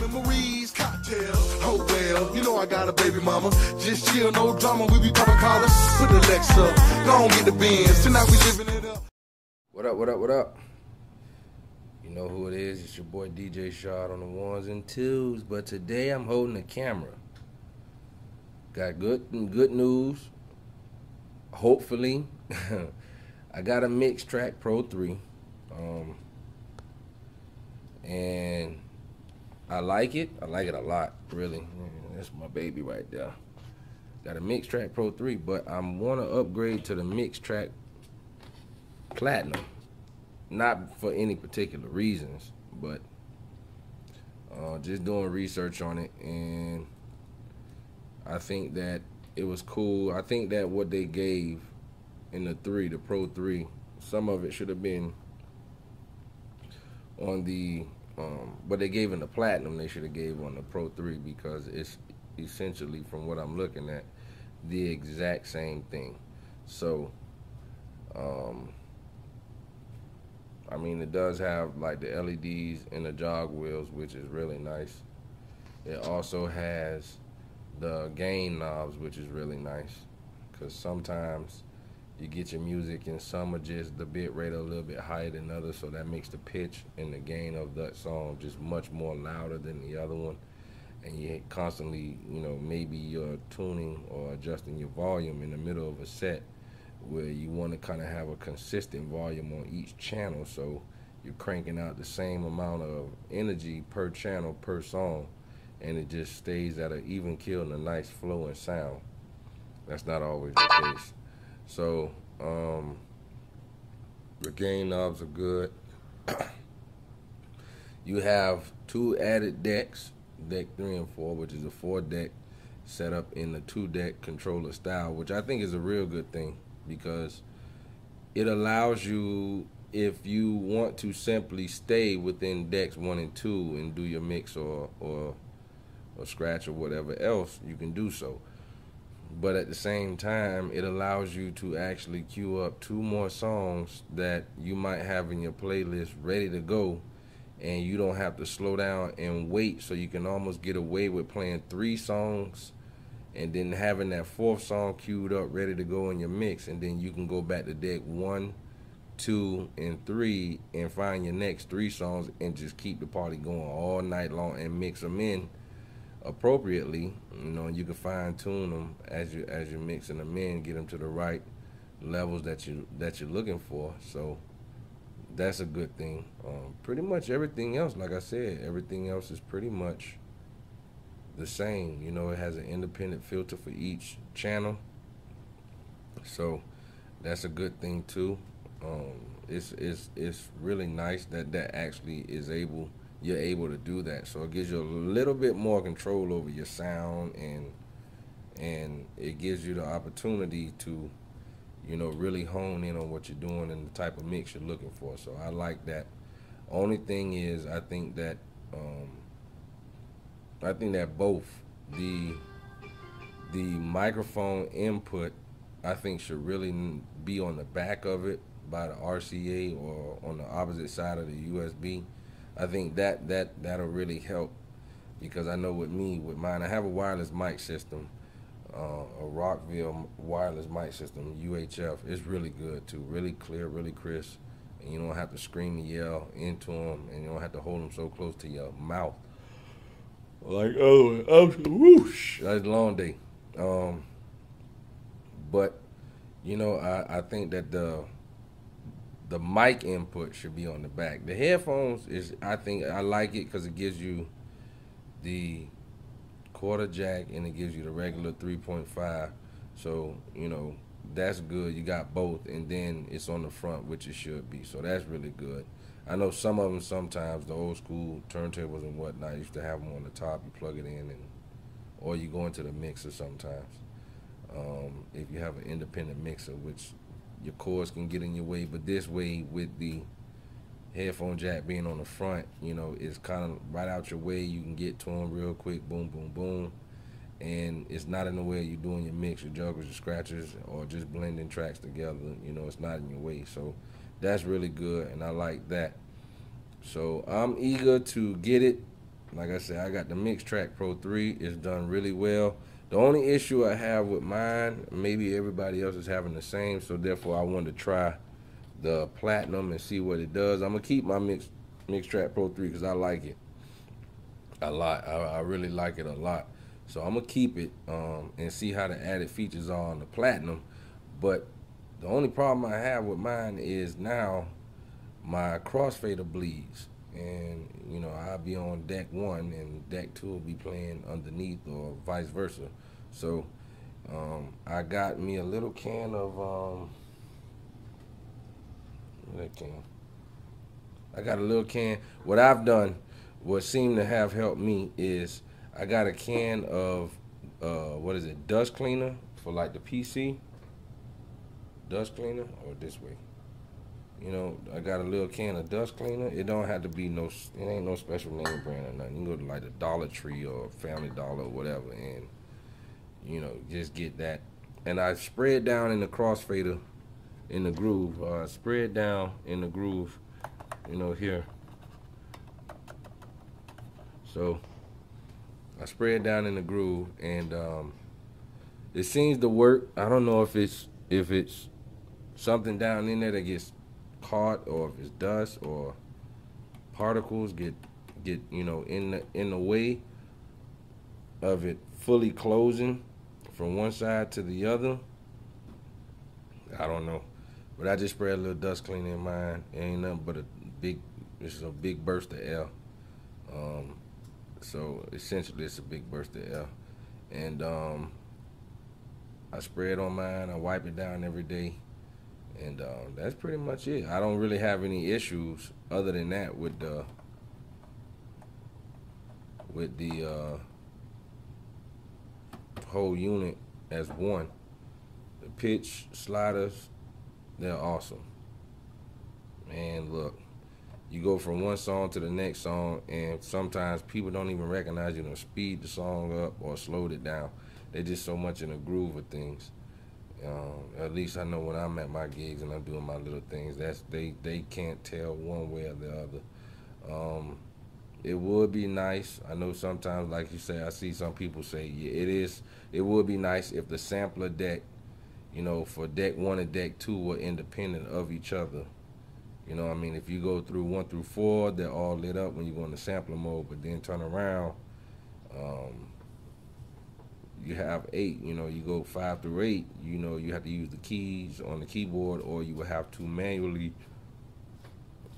memories, cocktail. Oh well, you know I got a baby mama. Just chill, no drama, we be popping collars. Put the Lex up, go on get the Benz. Tonight we living it up. What up, what up, what up? You know who it is, it's your boy DJ Shard on the ones and twos. But today I'm holding the camera. Got good news. Hopefully. I got a Mixtrack Pro 3. And I like it. I like it a lot, really. That's my baby right there. Got a Mixtrack Pro 3, but I want to upgrade to the Mixtrack Platinum. Not for any particular reasons, but just doing research on it, and I think that it was cool. I think that what they gave in the Pro 3, some of it should have been on the what they gave in the Platinum, they should have gave on the Pro 3, because it's essentially, from what I'm looking at, the exact same thing. So I mean, it does have like the LEDs and the jog wheels, which is really nice. It also has the gain knobs, which is really nice, because sometimes you get your music and some are just the bit rate a little bit higher than others, so that makes the pitch and the gain of that song just much more louder than the other one. And you constantly, you know, maybe you're tuning or adjusting your volume in the middle of a set where you want to kind of have a consistent volume on each channel, so you're cranking out the same amount of energy per channel per song, and it just stays at an even keel and a nice flowing sound. That's not always the case. So the gain knobs are good. You have 2 added decks, deck 3 and 4, which is a 4-deck set up in the 2-deck controller style, which I think is a real good thing, because it allows you, if you want to simply stay within decks 1 and 2 and do your mix or scratch or whatever else, you can do so. But at the same time, it allows you to actually queue up 2 more songs that you might have in your playlist ready to go, and you don't have to slow down and wait. So you can almost get away with playing 3 songs and then having that 4th song queued up ready to go in your mix, and then you can go back to deck 1, 2, and 3 and find your next 3 songs and just keep the party going all night long and mix them in appropriately. You know, you can fine tune them as you're mixing them in, get them to the right levels that you're looking for. So that's a good thing. Pretty much everything else, like I said, everything else is pretty much the same. You know, it has an independent filter for each channel, so that's a good thing too. It's really nice that actually you're able to do that. So it gives you a little bit more control over your sound, and it gives you the opportunity to, you know, really hone in on what you're doing and the type of mix you're looking for. So I like that. Only thing is, I think that both the microphone input, I think, should really be on the back of it by the RCA or on the opposite side of the USB. I think that'll really help, because I know with mine, I have a wireless mic system, a Rockville wireless mic system, UHF. It's really good too, really clear, really crisp, and you don't have to scream and yell into them, and you don't have to hold them so close to your mouth. Like, whoosh, that's a long day. But you know, I think that the mic input should be on the back. The headphones I like it because it gives you the quarter jack and it gives you the regular 3.5. So, you know, that's good. You got both, and then it's on the front, which it should be. So that's really good. I know some of them, sometimes the old school turntables and whatnot, used to have them on the top. You plug it in, or you go into the mixer sometimes. If you have an independent mixer, which your cords can get in your way, but this way, with the headphone jack being on the front, you know, it's kind of right out your way. You can get to them real quick, boom, boom, boom, and it's not in the way you doing your mix, your juggles, your scratches, or just blending tracks together. You know, it's not in your way. So that's really good, and I like that. So I'm eager to get it. like I said, I got the Mixtrack Pro 3. It's done really well. The only issue I have with mine, maybe everybody else is having the same, so therefore I wanted to try the Platinum and see what it does. I'm gonna keep my Mixtrack Pro 3 because I like it a lot. I really like it a lot. So I'm gonna keep it and see how the added features are on the Platinum. But the only problem I have with mine is now my crossfader bleeds, and you know I'll be on deck 1 and deck 2 will be playing underneath, or vice versa. So I got me a little can of I got a little can. What I've done, what seemed to have helped me, is I got a can of what is it, dust cleaner for like the PC dust cleaner, or this way. You know, I got a little can of dust cleaner. It don't have to be it ain't no special name brand or nothing. You can go to like the Dollar Tree or Family Dollar or whatever, and you know, just get that. And I spray it down in the crossfader, in the groove. Spray it down in the groove, you know, here. So I spray it down in the groove, and it seems to work. I don't know if it's something down in there that gets caught, or if it's dust or particles get you know in the way of it fully closing from one side to the other. I don't know, but I just spray a little dust cleaner in mine. It ain't nothing but this is a big burst of air. So essentially it's a big burst of air, and I spray it on mine. I wipe it down every day, and that's pretty much it. I don't really have any issues other than that with the whole unit as one. The pitch sliders, they're awesome. Man, look, you go from one song to the next song, and sometimes people don't even recognize you to speed the song up or slowed it down. They're just so much in the groove of things. At least I know when I'm at my gigs and I'm doing my little things, they can't tell one way or the other. It would be nice. I know sometimes, like you say, I see some people say, yeah, it would be nice if the sampler deck, you know, for deck 1 and deck 2 were independent of each other. You know what I mean? If you go through 1 through 4, they're all lit up when you go into sampler mode, but then turn around, you have 8, you know, you go 5 through 8, you know, you have to use the keys on the keyboard, or you will have to manually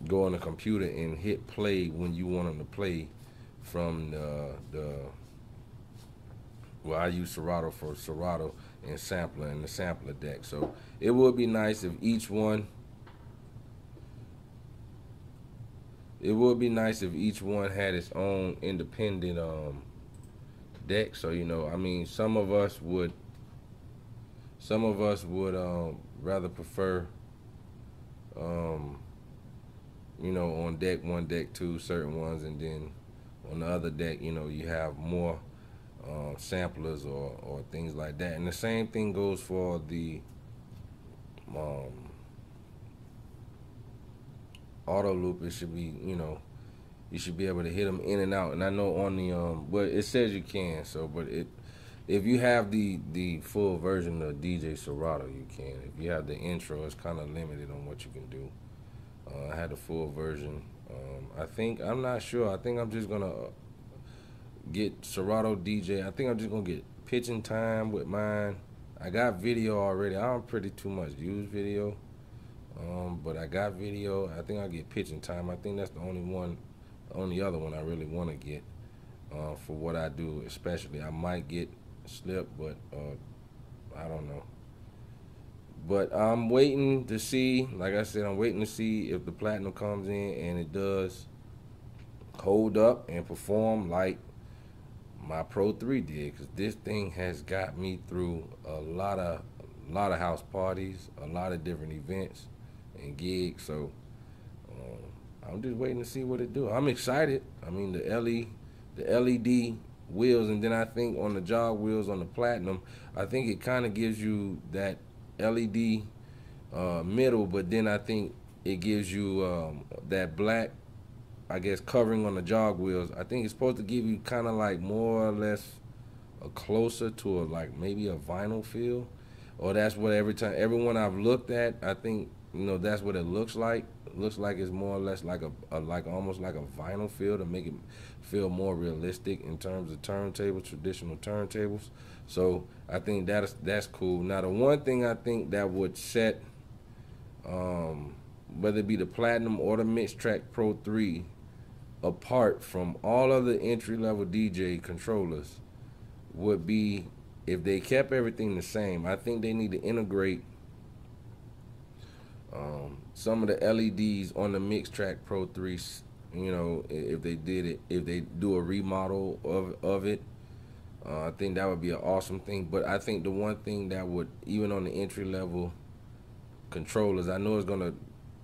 go on the computer and hit play when you want them to play from well, I use Serato for Serato and sampler and the sampler deck. So it would be nice if each one had its own independent deck. So, you know, I mean, some of us would rather prefer you know, on deck 1, deck 2, certain ones, and then on the other deck, you know, you have more samplers or things like that. And the same thing goes for the auto loop. It should be, you know, you should be able to hit them in and out. And I know on the but it says you can. So, but if you have the full version of DJ Serato, you can. If you have the intro, it's kind of limited on what you can do. I had the full version. I'm not sure. I think I'm just gonna get Serato DJ. I think I'm just gonna get pitching time with mine. I got video already. I don't pretty too much use video, but I got video. I think I'll get pitching time. I think that's the only other one I really want to get for what I do. Especially, I might get Slip, but I don't know. But I'm waiting to see, like I said, I'm waiting to see if the Platinum comes in and it does hold up and perform like my Pro 3 did, because this thing has got me through a lot of house parties, a lot of different events and gigs. So I'm just waiting to see what it do. I'm excited. I mean, the LED wheels, and then I think on the jog wheels on the Platinum, I think it kind of gives you that LED middle, but then I think it gives you that black I guess, covering on the jog wheels, I think it's supposed to give you kind of like more or less a closer to a like maybe a vinyl feel, or that's what everyone I've looked at, I think, you know, that's what it looks like. It looks like it's more or less like a like almost like a vinyl feel to make it feel more realistic in terms of turntables, traditional turntables. So I think that's cool. Now the one thing I think that would set whether it be the Platinum or the Mixtrack Pro 3 apart from all other entry-level DJ controllers would be if they kept everything the same. I think they need to integrate some of the LEDs on the Mixtrack Pro 3. You know, if they did it, if they do a remodel of it, I think that would be an awesome thing. But I think the one thing that would, even on the entry-level controllers, I know it's gonna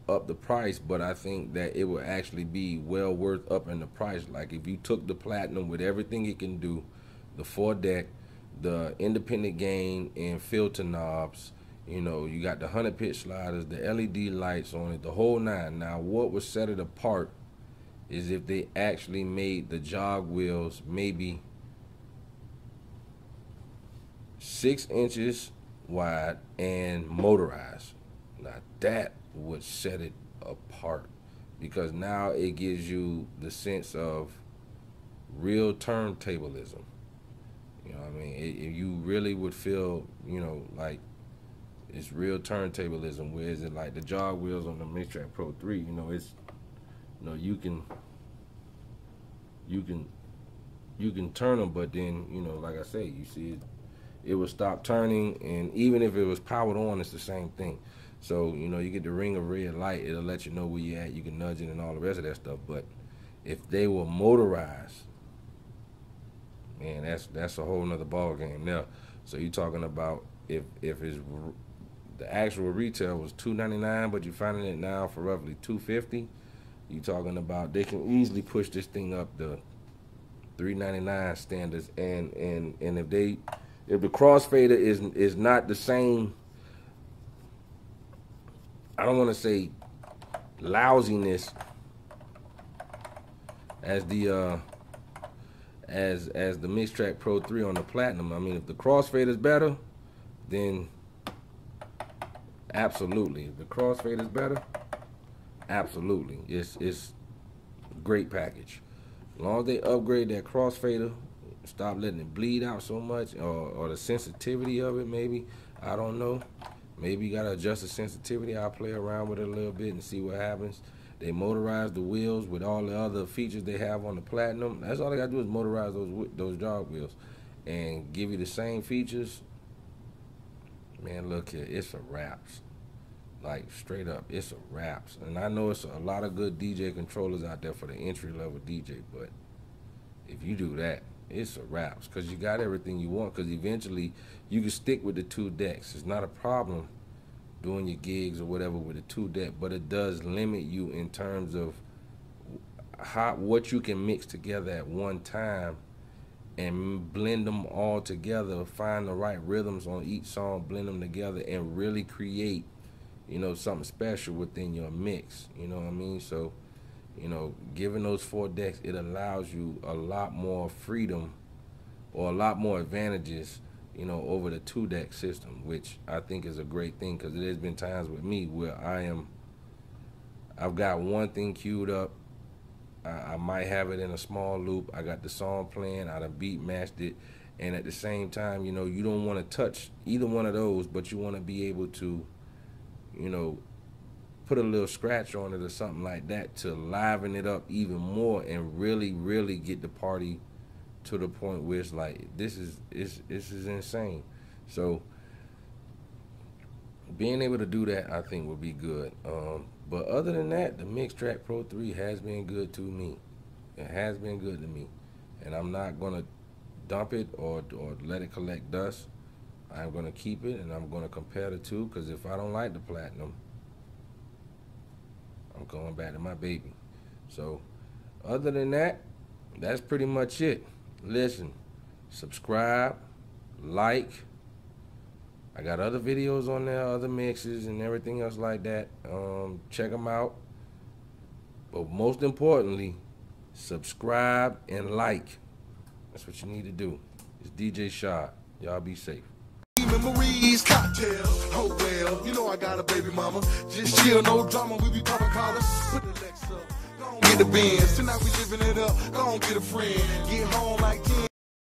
up the price, but I think that it would actually be well worth upping the price. Like if you took the Platinum with everything it can do, the 4-deck, the independent gain and filter knobs, you know, you got the 100-pitch sliders, the LED lights on it, the whole nine. Now what would set it apart is if they actually made the jog wheels maybe 6 inches wide and motorized. Now that would set it apart, because now it gives you the sense of real turntablism. You know what I mean? You really would feel, you know, like it's real turntablism. Whereas it like the jog wheels on the Mixtrack Pro 3, you know, it's, you know, you can turn them, but then, you know, like I say, you see it will stop turning, and even if it was powered on, it's the same thing. So, you know, you get the ring of red light, it'll let you know where you're at, you can nudge it and all the rest of that stuff. But if they were motorized, man, that's a whole nother ball game now. So you're talking about if it's the actual retail was $299, but you're finding it now for roughly $250. You're talking about they can easily push this thing up to $399 standards, and if the crossfader is not the same, I don't want to say lousiness as the as the Mixtrack Pro 3 on the Platinum. I mean, if the crossfader is better, then absolutely. If the crossfader is better, absolutely. It's a great package. As long as they upgrade that crossfader, stop letting it bleed out so much, or the sensitivity of it, maybe, I don't know. Maybe you gotta adjust the sensitivity. I'll play around with it a little bit and see what happens. They motorize the wheels with all the other features they have on the Platinum. That's all they gotta do is motorize those jog wheels and give you the same features. Man, look here, it's a wraps. Like straight up, it's a wraps. And I know it's a lot of good DJ controllers out there for the entry level DJ, but if you do that, it's a wraps, because you got everything you want. Because eventually you can stick with the 2 decks. It's not a problem doing your gigs or whatever with a 2-deck, but it does limit you in terms of what you can mix together at one time and blend them all together, find the right rhythms on each song, blend them together, and really create, you know, something special within your mix. You know what I mean? So, you know, given those 4 decks, it allows you a lot more freedom or a lot more advantages, you know, over the 2-deck system, which I think is a great thing, because there's been times with me where I've got one thing queued up, I might have it in a small loop, I got the song playing, I done beat matched it, and at the same time, you know, you don't want to touch either one of those, but you want to be able to, you know, put a little scratch on it or something like that to liven it up even more and really, really get the party to the point where it's like, this is insane. So being able to do that, I think, would be good. But other than that, the Mixtrack Pro 3 has been good to me. It has been good to me, and I'm not gonna dump it or let it collect dust. I'm gonna keep it, and I'm gonna compare the two, because if I don't like the Platinum, I'm going back to my baby. So other than that, that's pretty much it. Listen, subscribe, like. I got other videos on there, other mixes and everything else like that. Check them out. But most importantly, subscribe and like. That's what you need to do. It's DJ Shad. Y'all be safe. Memories, cocktail, oh well, you know I got a baby mama. Just chill, no drama, we be popping collars. Put the Lex up, go on get the Benz. Tonight we living it up, go on get a friend. Get home like 10.